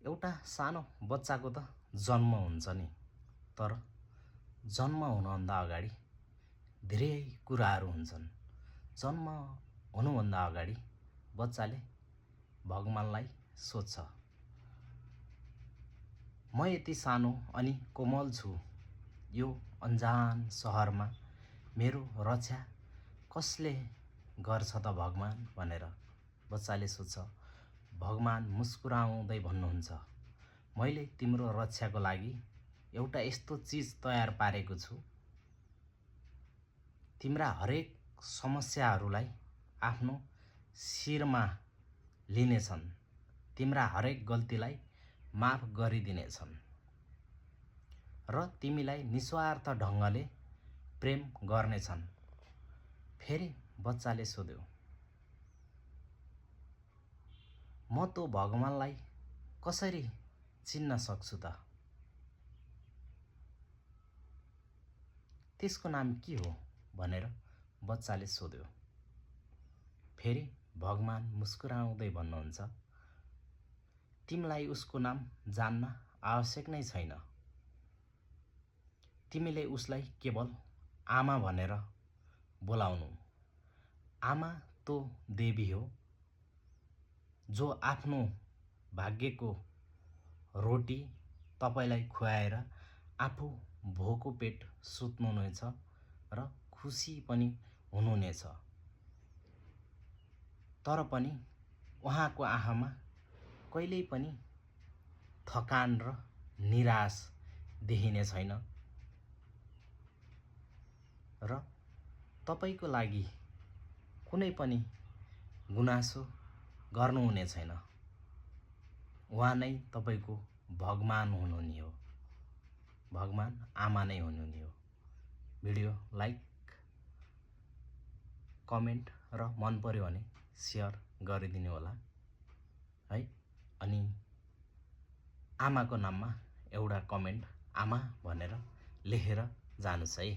एउटा सानो बच्चाको त जन्म हुन्छ नि, तर जन्म हुनुभन्दा अगाडि धेरै कुराहरू हुन्छन्। जन्म हुनुभन्दा अगाडि बच्चाले भगवानलाई सोध्छ, म यति सानो अनि कोमल छु, यो अन्जान सहरमा मेरो रक्षा कसले गर्छ त भगवान भनेर बच्चाले सोध्छ। भगवान मुस्कुराउँदै भन्नुहुन्छ, मैले तिम्रो रक्षाको लागि एउटा यस्तो चिज तयार पारेको छु, तिम्रा हरेक समस्याहरूलाई आफ्नो शिरमा लिनेछन्, तिम्रा हरेक गल्तीलाई माफ गरिदिनेछन् र तिमीलाई निस्वार्थ ढङ्गले प्रेम गर्नेछन्। फेरि बच्चाले सोध्यो, म तो भगवानलाई कसरी चिन्न सक्छु त? त्यसको नाम के हो भनेर बच्चाले सोध्यो। फेरि भगवान मुस्कुराउँदै भन्नुहुन्छ, तिमीलाई उसको नाम जान्न आवश्यक नै छैन। तिमीले उसलाई केवल आमा भनेर बोलाउनु। आमा तो देवी हो, जो आफ्नो भाग्यको रोटी तपाईलाई खुवाएर आफू भोको पेट सुत्नुहुनेछ र खुसी पनि हुनुहुनेछ। तर पनि उहाँको आँखामा कहिल्यै पनि थकान र निराश देखिने छैन र तपाईको लागि कुनै पनि गुनासो गर्नुहुने छैन। उहाँ नै तपाईको भगवान हुनुहुने हो, भगवान आमा नै हुनुहुने हो। भिडियो लाइक, कमेन्ट र मन पर्यो भने सेयर गरिदिनु होला है। अनि आमाको नाममा एउटा कमेन्ट आमा भनेर लेखेर जानुस् है।